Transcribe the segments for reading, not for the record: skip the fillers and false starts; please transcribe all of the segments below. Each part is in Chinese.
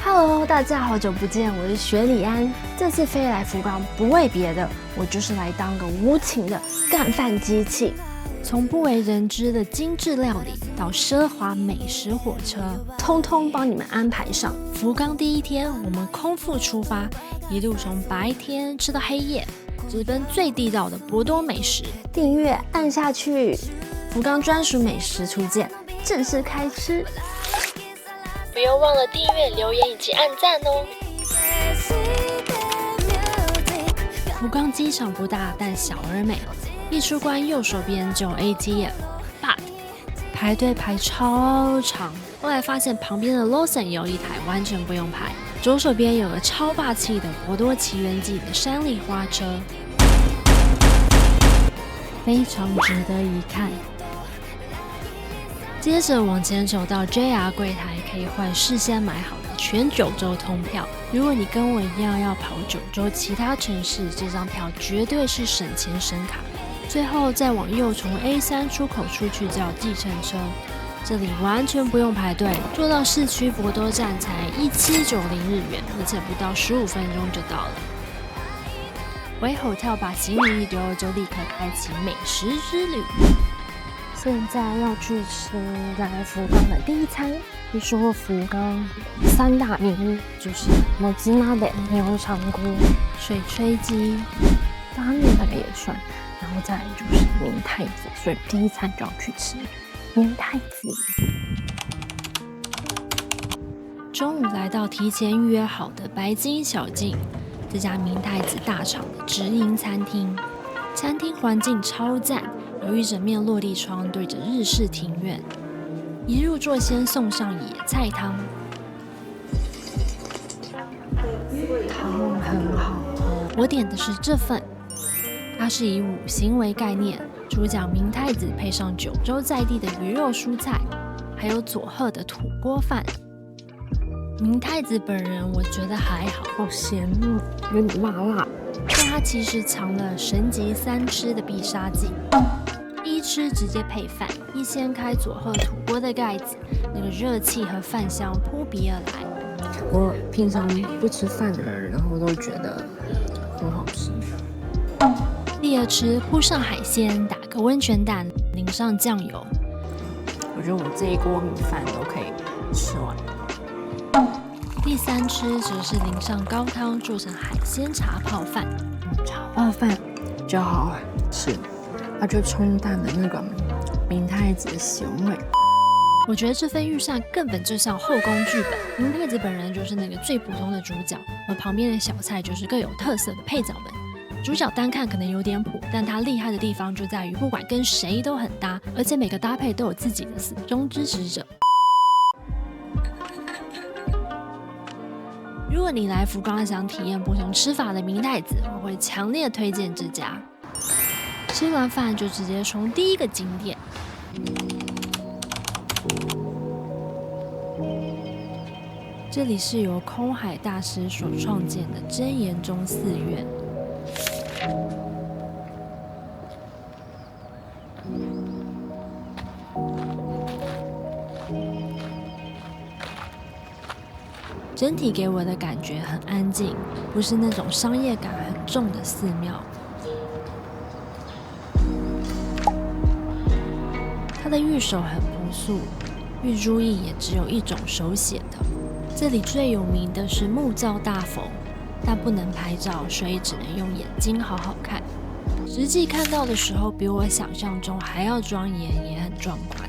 Hello， 大家好久不见，我是雪里安。这次飞来福冈不为别的，我就是来当个无情的干饭机器。从不为人知的精致料理到奢华美食火车，通通帮你们安排上。福冈第一天，我们空腹出发，一路从白天吃到黑夜，直奔最地道的博多美食。订阅按下去，福冈专属美食初见，正式开吃。不要忘了订阅、留言以及按赞哦！福冈机场不大，但小而美。一出关右手边就有 ATM，but 排队排超长。后来发现旁边的 Lawson 有一台，完全不用排。左手边有个超霸气的博多奇缘记的山梨花车，非常值得一看。接着往前走到 JR 柜台，可以换事先买好的全九州通票。如果你跟我一样要跑九州其他城市，这张票绝对是省钱省卡。最后再往右从 A3 出口出去叫计程车，这里完全不用排队，坐到市区博多站才1790日元，而且不到15分钟就到了。回 hotel 把行李一丢，就立刻开启美食之旅。现在要去吃来福冈的第一餐。据说福冈三大名物就是もつ鍋、牛肠锅、水炊鸡，拉面那个也算，然后再来就是明太子，所以第一餐就要去吃明太子。中午来到提前预约好的白金小径，这家明太子大厂的直营餐厅，餐厅环境超赞。有一整面落地窗对着日式庭院，一入座先送上野菜汤，汤很好喝。我点的是这份，它是以5行为概念，主讲明太子配上九州在地的鱼肉蔬菜，还有佐贺的土锅饭。明太子本人我觉得还好，好咸哦，有点辣辣，但它其实藏了神级3吃的必杀技。一吃直接配饭，一掀开佐贺土锅的盖子，那个热气和饭香扑鼻而来。我平常不吃饭的人，然后都觉得很好吃。第二吃铺上海鲜，打个温泉蛋，淋上酱油，我觉得我这一锅米饭都可以吃完。第三吃则是淋上高汤，做成海鲜茶泡饭。茶泡饭就好好吃。它就冲淡了那个明太子的咸味。我觉得这份预算根本就像后宫剧本，明太子本人就是那个最普通的主角，而旁边的小菜就是各有特色的配角们。主角单看可能有点普，但他厉害的地方就在于不管跟谁都很搭，而且每个搭配都有自己的死忠支持者。如果你来福冈想体验不同吃法的明太子，我会强烈推荐这家。吃完饭就直接冲第一个景点，这里是由空海大师所创建的真言宗寺院。整体给我的感觉很安静，不是那种商业感很重的寺庙。它的御守很朴素，御朱印也只有一种手写的。这里最有名的是木造大佛，但不能拍照，所以只能用眼睛好好看。实际看到的时候，比我想象中还要庄严，也很壮观。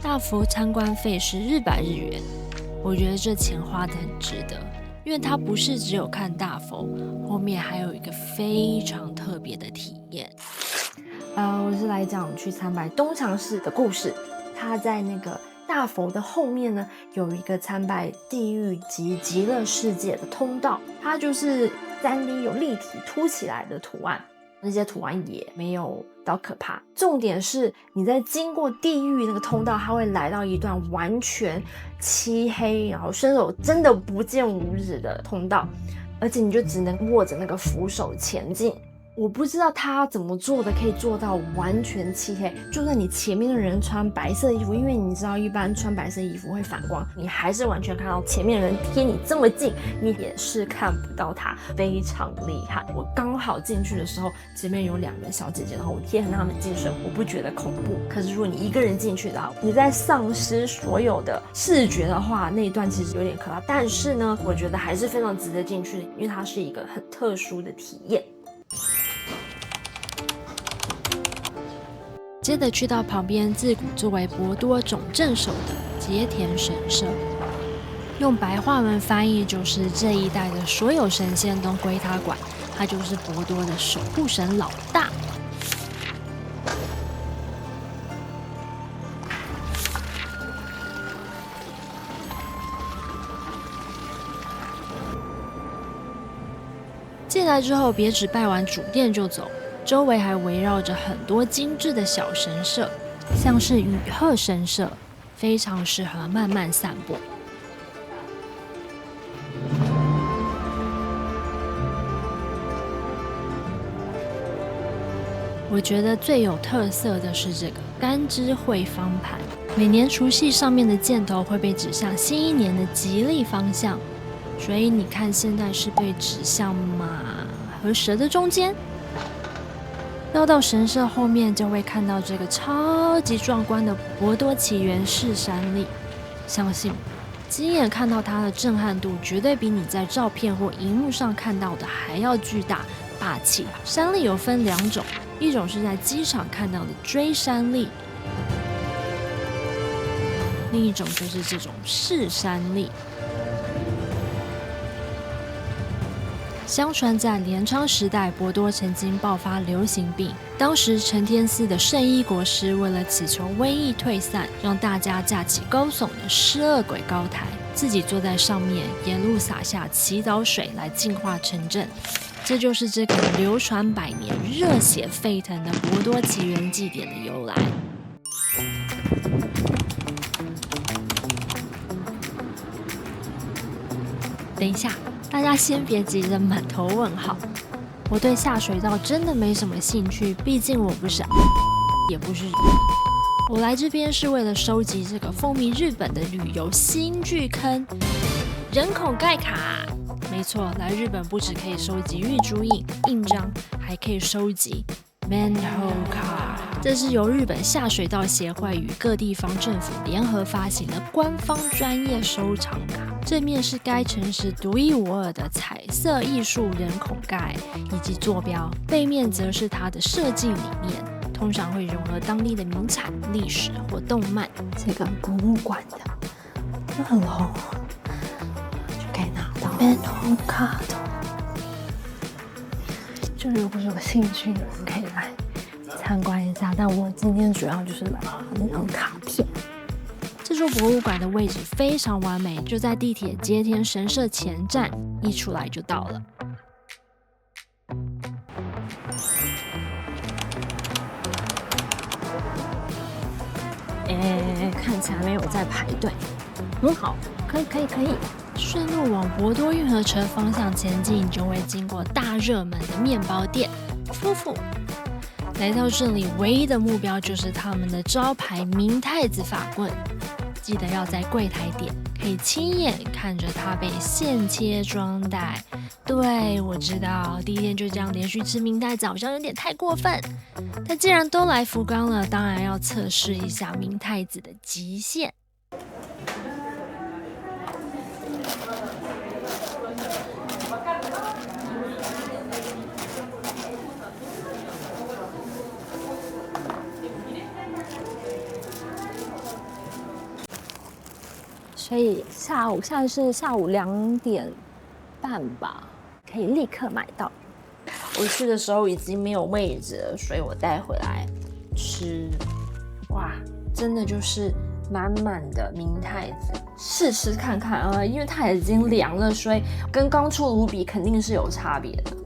大佛参观费是100日元，我觉得这钱花得很值得，因为它不是只有看大佛，后面还有一个非常特别的体验。我是来讲去参拜东强寺的故事。它在那个大佛的后面呢，有一个参拜地狱及极乐世界的通道，它就是3D 有立体凸起来的图案，那些图案也没有到可怕。重点是你在经过地狱那个通道，它会来到一段完全漆黑，然后伸手真的不见五指的通道，而且你就只能握着那个扶手前进。我不知道他怎么做的，可以做到完全漆黑。就算你前面的人穿白色衣服，因为你知道一般穿白色衣服会反光，你还是完全看到前面的人贴你这么近，你也是看不到他，非常厉害。我刚好进去的时候，前面有2个小姐姐，然后我贴着他们近身，我不觉得恐怖。可是如果你一个人进去的话，你在丧失所有的视觉的话，那一段其实有点可怕。但是呢，我觉得还是非常值得进去的，因为它是一个很特殊的体验。接着去到旁边自古作为博多总镇守的结田神社，用白话文翻译就是这一带的所有神仙都归他管，他就是博多的守护神老大。进来之后，别只拜完主殿就走。周围还围绕着很多精致的小神社，像是雨鹤神社，非常适合慢慢散步。我觉得最有特色的是这个干支会方盘，每年除夕上面的箭头会被指向新一年的吉利方向，所以你看现在是被指向马和蛇的中间。绕到神社后面，就会看到这个超级壮观的博多起源式山立。相信亲眼看到它的震撼度，绝对比你在照片或荧幕上看到的还要巨大、霸气。山立有分2种，一种是在机场看到的追山立，另一种就是这种式山立。相传在镰仓时代，博多曾经爆发流行病。当时承天寺的圣医国师为了祈求瘟疫退散，让大家架起高耸的狮恶鬼高台，自己坐在上面，沿路洒下祈祷水来净化城镇。这就是这个流传百年、热血沸腾的博多起源祭典的由来。等一下。大家先别急着满头问号，我对下水道真的没什么兴趣，毕竟我不是，也不是。我来这边是为了收集这个风靡日本的旅游新巨坑——人孔盖卡。没错，来日本不只可以收集玉珠印章，还可以收集 Manhole Card。这是由日本下水道协会与各地方政府联合发行的官方专业收藏卡。正面是该城市独一无二的彩色艺术人孔盖以及坐标，背面则是它的设计理念，通常会融合当地的名产、历史或动漫。这个博物馆的2楼就可以拿到 Manhole Card， 就如果有兴趣的人可以来参观一下。但我今天主要就是来拿那张卡片。这座博物馆的位置非常完美，就在地铁接天神社前站，一出来就到了。看起来没有在排队，很好，可以。顺路往博多运河城方向前进，就会经过大热门的面包店夫妇。来到这里，唯一的目标就是他们的招牌明太子法棍。记得要在柜台点，可以亲眼看着它被现切装袋。对，我知道第一天就这样连续吃明太子好像有点太过分，但既然都来福冈了，当然要测试一下明太子的极限。所以现在是下午2点半吧，可以立刻买到。我去的时候已经没有位置了，所以我带回来吃。哇，真的就是满满的明太子，试吃看看啊，因为它已经凉了，所以跟刚出炉比肯定是有差别的。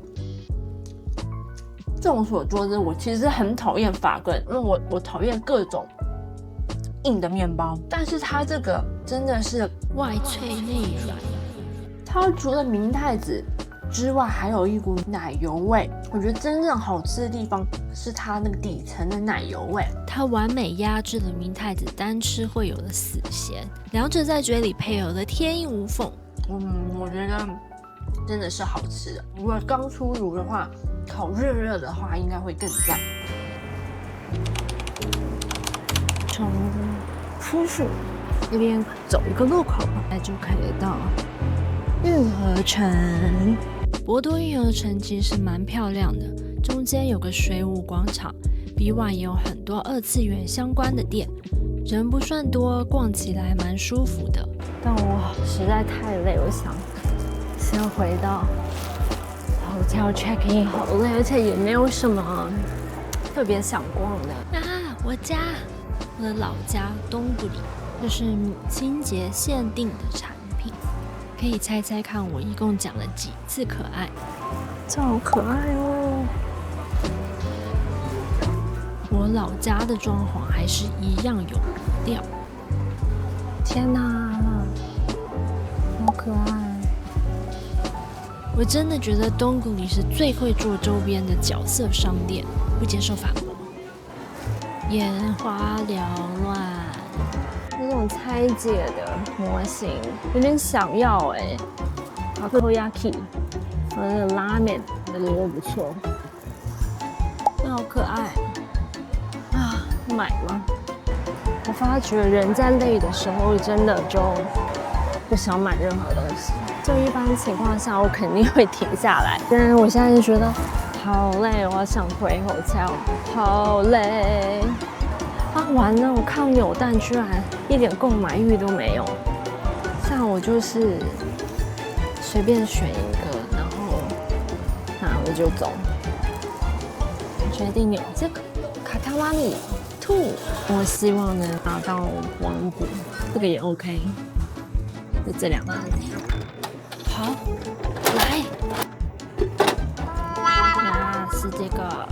众所周知，我其实很讨厌法棍，因为我讨厌各种硬的面包，但是它这个真的是外脆内软。它除了明太子之外，还有一股奶油味。我觉得真正好吃的地方是它那个底层的奶油味，它完美压制了明太子单吃会有的死咸，两者在嘴里配合的天衣无缝。我觉得真的是好吃的。如果刚出炉的话，烤热热的话，应该会更赞。从夫妇那边走一个路口，就可以到运河城。博多运河城其实蛮漂亮的，中间有个水舞广场，比外也有很多2次元相关的店，人不算多，逛起来蛮舒服的。但我实在太累，我想先回到 hotel check in， 好累，而且也没有什么特别想逛的。啊，我的老家东部里，这是母亲节限定的产品，可以猜猜看我一共讲了几次可爱？这好可爱哦！我老家的装潢还是一样有调。天哪，好可爱！我真的觉得东谷里是最会做周边的角色商店，不接受反驳。眼花缭乱，那种拆解的模型有点想要哎。Takoyaki 和那个拉面那个都不错，那好可爱啊！买吗？我发觉人在累的时候，真的就不想买任何东西。就一般情况下，我肯定会停下来。但是我现在就觉得好累，我想回hotel，好累啊！完了，我看扭蛋居然一点购买欲都没有。像我就是随便选一个，然后拿了就走。我决定有这个卡塔拉米兔，我希望能拿到王谷，这个也 OK。就这两个。好，来，是这个。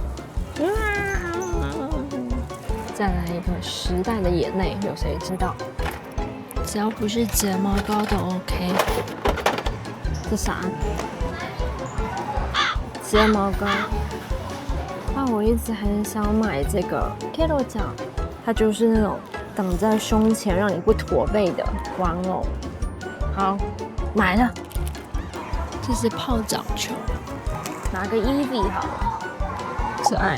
再来一个时代的眼泪，有谁知道？只要不是睫毛膏都 OK。这啥？睫毛膏。啊，我一直很想买这个 Kero 酱，它就是那种挡在胸前让你不驼背的玩偶。好，买了。这是泡澡球，拿个Eevee好了，可爱。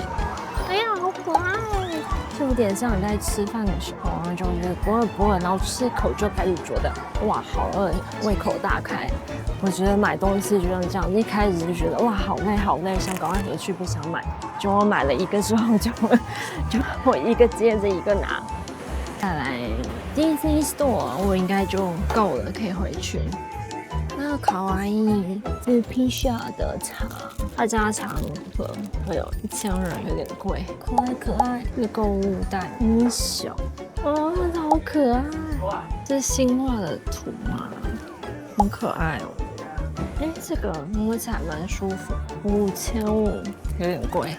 哎呀，好可爱！就有点像你在吃饭的时候，然后就觉得不饿，然后吃一口就开始觉得哇好饿，胃口大开。我觉得买东西就像这样，一开始就觉得哇好累，想赶快回去，不想买。就我买了一个之后就我一个接着一个拿。再来 Disney Store， 我应该就够了，可以回去。那卡哇伊是披萨的茶，它加茶盒会有1000人，有点贵。可爱，这个购物袋很小，哦，好可爱。这是新画的图吗？很可爱哦。哎，这个摸起来蛮舒服，5500，有点贵。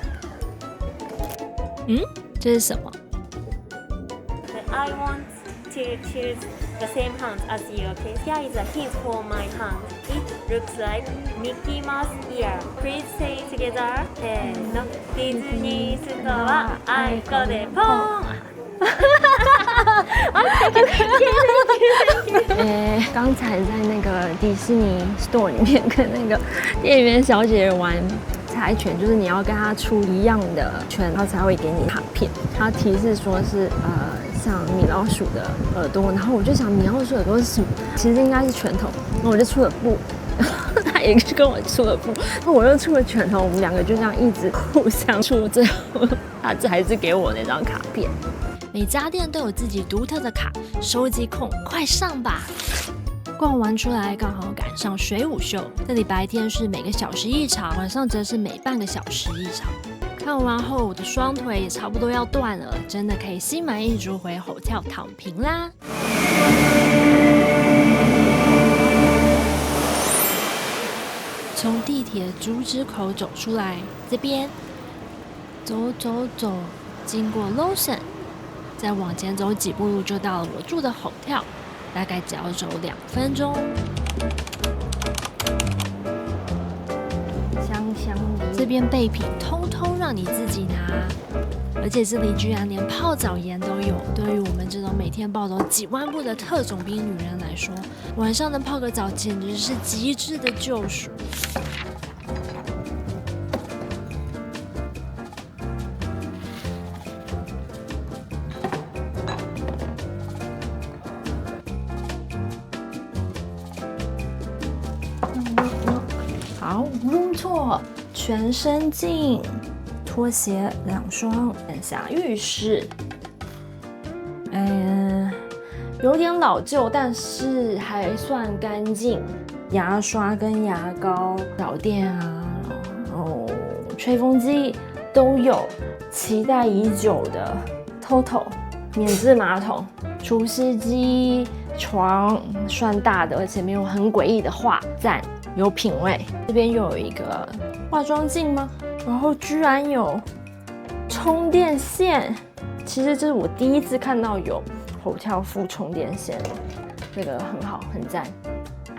这是什么？ I want to choose the same hand as you, okay? Here is a hint for my hand. It looks like Mickey Mouse ear. Please say together. せーの。ディズニーストアあいこでポン。刚才在那个迪士尼 store 里面跟那个店员小姐玩猜拳，就是你要跟她出一样的拳，她才会给你卡片。她提示说是像米老鼠的耳朵，然后我就想米老鼠耳朵是什么？其实应该是拳头，然后我就出了布，她也是跟我出了布，然后我又出了拳头，我们两个就这样一直互相出，最后她还是给我那张卡片。每家店都有自己独特的卡，收集控快上吧！逛完出来刚好赶上水舞秀，这里白天是每个小时一场，晚上则是每半个小时一场。看完后我的双腿也差不多要断了，真的可以心满意足回hotel躺平啦。从地铁竹枝口走出来，这边走走走，经过 Lawson， 再往前走几步路就到了我住的 hotel， 大概只要走2分钟。香香的。这边备品通通让你自己拿，而且这里居然连泡澡盐都有。对于我们这种每天暴走几万步的特种兵女人来说，晚上能泡个澡简直是极致的救赎。好，room tour，全身镜，拖鞋2双，等下浴室。有点老旧，但是还算干净。牙刷跟牙膏、脚垫啊，然后吹风机都有。期待已久的 TOTO 免治马桶、除湿机、床算大的，而且没有很诡异的画，赞，有品味。这边又有一个化妆镜吗？然后居然有充电线，其实这是我第一次看到有hotel附充电线，这个很好，很赞。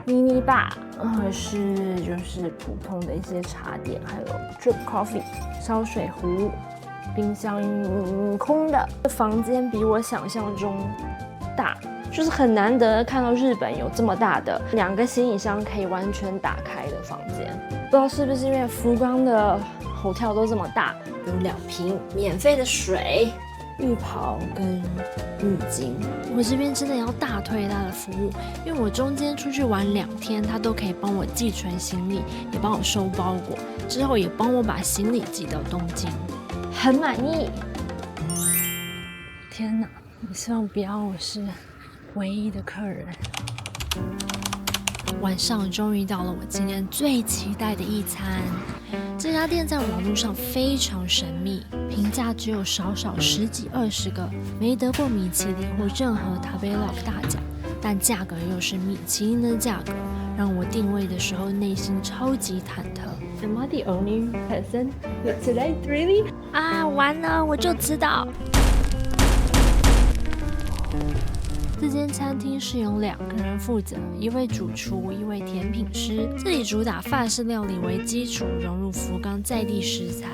mini bar 就是普通的一些茶点，还有 drip coffee 烧水壶，冰箱空的。房间比我想象中大，就是很难得看到日本有这么大的2个行李箱可以完全打开的房间。不知道是不是因为福冈的hotel都这么大，有2瓶免费的水。浴袍跟浴巾，我这边真的要大推他的服务，因为我中间出去玩2天，他都可以帮我寄存行李，也帮我收包裹，之后也帮我把行李寄到东京，很满意。天哪，我希望不要我是唯一的客人。晚上终于到了我今天最期待的一餐。这家店在网络上非常神秘，评价只有少少10几20个，没得过米其林或任何 Tabelog 大奖，但价格又是米其林的价格，让我定位的时候内心超级忐忑。Am I the only person today? Really? 啊，完了，我就知道。这间餐厅是由2个人负责，一位主厨，一位甜品师。这里主打法式料理为基础，融入福冈在地食材。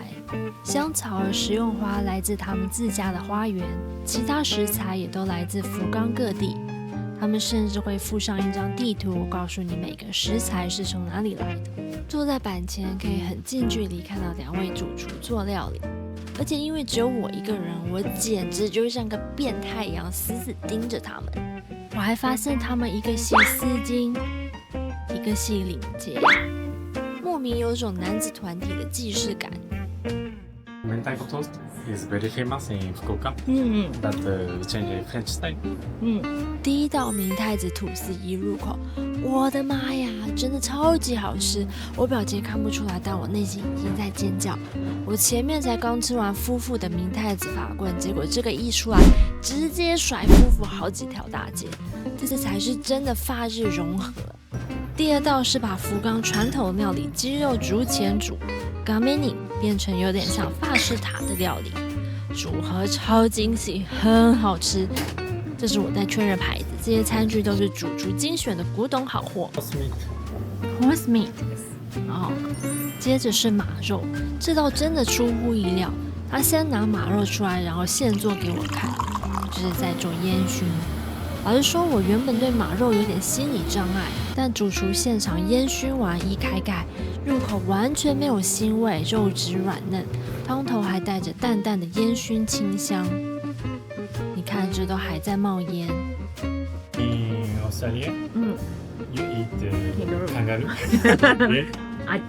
香草和食用花来自他们自家的花园，其他食材也都来自福冈各地。他们甚至会附上一张地图，告诉你每个食材是从哪里来的。坐在板前可以很近距离看到2位主厨做料理。而且因为只有我一个人，我简直就像个变态一样死死盯着他们。我还发现他们一个系丝巾，一个系领结，莫名有种男子团体的既视感。明太子 toast is very famous in Fukuoka. But change French style. 第一道明太子吐司一入口，我的妈呀，真的超级好吃！我表情看不出来，但我内心已经在尖叫。我前面才刚吃完夫妇的明太子法棍，结果这个一出来，直接甩夫妇好几条大街，这才是真的法日融合。第2道是把福冈传统料理鸡肉竹前煮 gameni 变成有点像法式塔的料理，组合超精细，很好吃。这是我在确认牌子，这些餐具都是主厨精选的古董好货。Horse meat， 接着是马肉，这道真的出乎意料。他先拿马肉出来，然后现做给我看，就是在做烟熏。老实说，我原本对马肉有点心理障碍，但主厨现场烟熏完一开盖，入口完全没有腥味，肉质软嫩，汤头还带着淡淡的烟熏清香。你看，这都还在冒烟。In Australia, you eat kangaroo.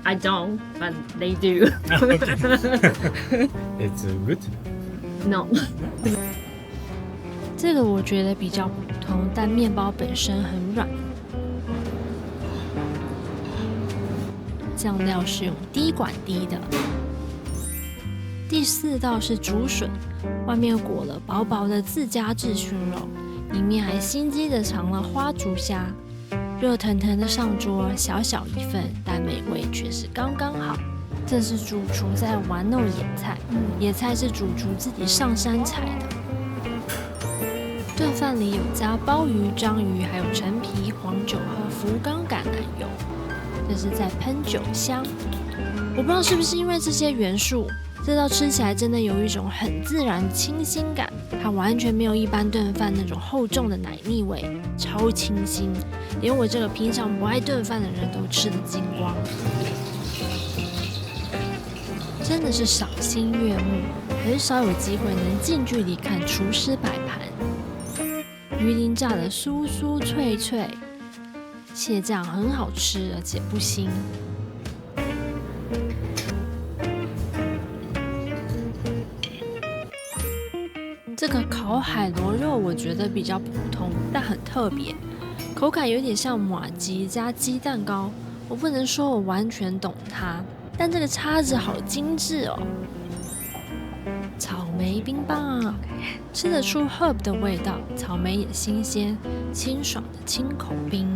I don't, but they do. It's good. No. 这个我觉得比较普通，但面包本身很软。酱料是用滴管滴的。第4道是竹笋，外面裹了薄薄的自家制熏肉，里面还心机的藏了花竹虾。热腾腾的上桌，小小一份，但美味却是刚刚好。这是主厨在玩弄野菜，野菜是主厨自己上山采的。炖饭里有加鲍鱼、章鱼，还有陈皮、黄酒和福冈橄榄油，这是在喷酒香。我不知道是不是因为这些元素，这道吃起来真的有一种很自然的清新感，它完全没有一般炖饭那种厚重的奶腻味，超清新，连我这个平常不爱炖饭的人都吃得精光。真的是赏心悦目，很少有机会能近距离看厨师摆盘。鱼鳞炸得酥酥脆脆，蟹酱很好吃，而且不腥。这个烤海螺肉我觉得比较普通，但很特别，口感有点像麻糬加鸡蛋糕。我不能说我完全懂它，但这个叉子好精致哦。草莓冰棒，吃得出 herb 的味道，草莓也新鲜，清爽的清口冰。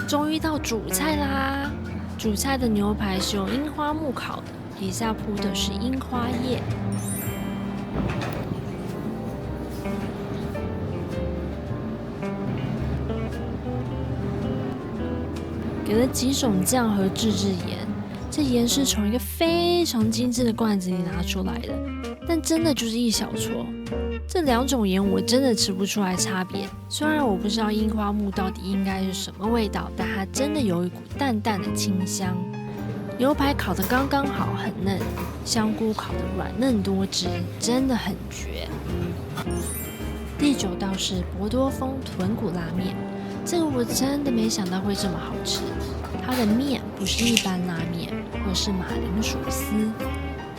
终于到主菜啦！主菜的牛排是用樱花木烤的，底下铺的是樱花叶。给了几种酱和自制盐，这盐是从一个非常精致的罐子里拿出来的，但真的就是一小撮。这2种盐我真的吃不出来差别。虽然我不知道樱花木到底应该是什么味道，但它真的有一股淡淡的清香。牛排烤得刚刚好，很嫩；香菇烤得软嫩多汁，真的很绝。第9道是博多风豚骨拉面。这个我真的没想到会这么好吃，它的面不是一般拉面，而是马铃薯丝，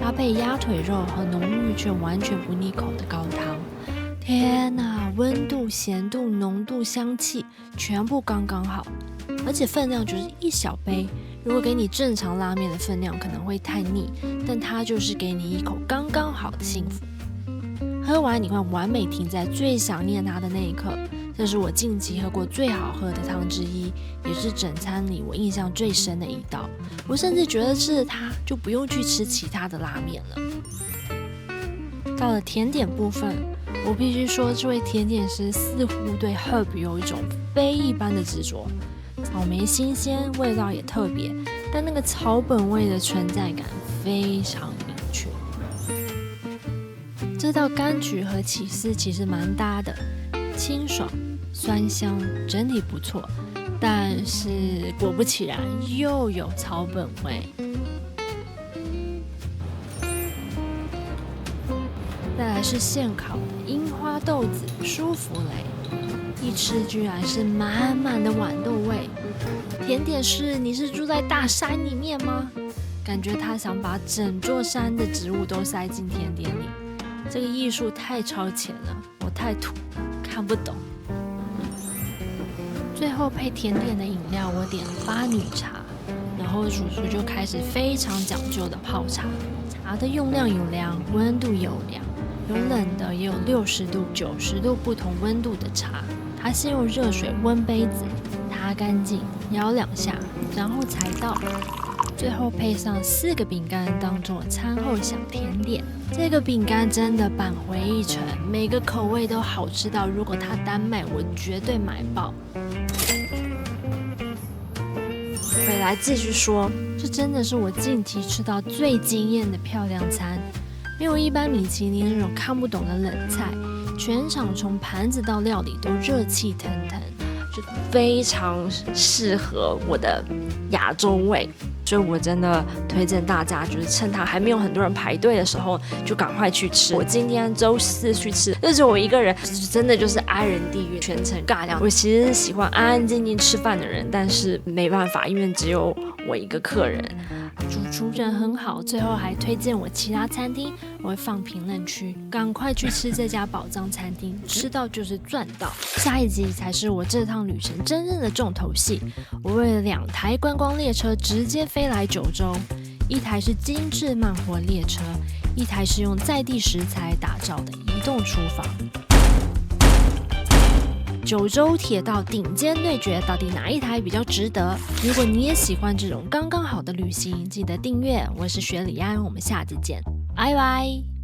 搭配鸭腿肉和浓郁却完全不腻口的高汤。天哪，温度、咸度、浓度、香气全部刚刚好，而且分量就是一小杯。如果给你正常拉面的分量可能会太腻，但它就是给你一口刚刚好的幸福。喝完你会完美停在最想念它的那一刻。这是我近期喝过最好喝的汤之一，也是整餐里我印象最深的一道。我甚至觉得吃了它就不用去吃其他的拉面了。到了甜点部分，我必须说这位甜点师似乎对 herb 有一种非一般的执着。草莓新鲜，味道也特别，但那个草本味的存在感非常明确。这道柑橘和起司其实蛮搭的，清爽酸香，整体不错，但是果不其然又有草本味。再来是现烤的樱花豆子舒芙蕾，一吃居然是满满的豌豆味。甜点师，你是住在大山里面吗？感觉他想把整座山的植物都塞进甜点里，这个艺术太超前了，我太土看不懂。最后配甜点的饮料，我点了8女茶，然后主厨就开始非常讲究的泡茶，茶的用量有量，温度也有量，有冷的也有60度、90度不同温度的茶。他先用热水温杯子，擦干净，摇2下，然后才倒。最后配上4个饼干当做餐后小甜点。这个饼干真的扳回一城，每个口味都好吃到，如果它单卖，我绝对买爆。回来继续说，这真的是我近期吃到最惊艳的漂亮餐，没有一般米其林那种看不懂的冷菜，全场从盘子到料理都热气腾腾，就非常适合我的亚洲味。所以我真的推荐大家，就是趁它还没有很多人排队的时候，就赶快去吃。我今天周4去吃，就只有我一个人，真的就是哀人地狱，全程尬聊。我其实是喜欢安安静静吃饭的人，但是没办法，因为只有我一个客人。主厨人很好，最后还推荐我其他餐厅，我会放评论区，赶快去吃这家宝藏餐厅，吃到就是赚到。下一集才是我这趟旅程真正的重头戏，我为了2台观光列车直接飞来九州，一台是精致慢活列车，一台是用在地食材打造的移动厨房。九州铁道顶尖对决，到底哪一台比较值得？如果你也喜欢这种刚刚好的旅行，记得订阅。我是雪里安，我们下次见，拜拜。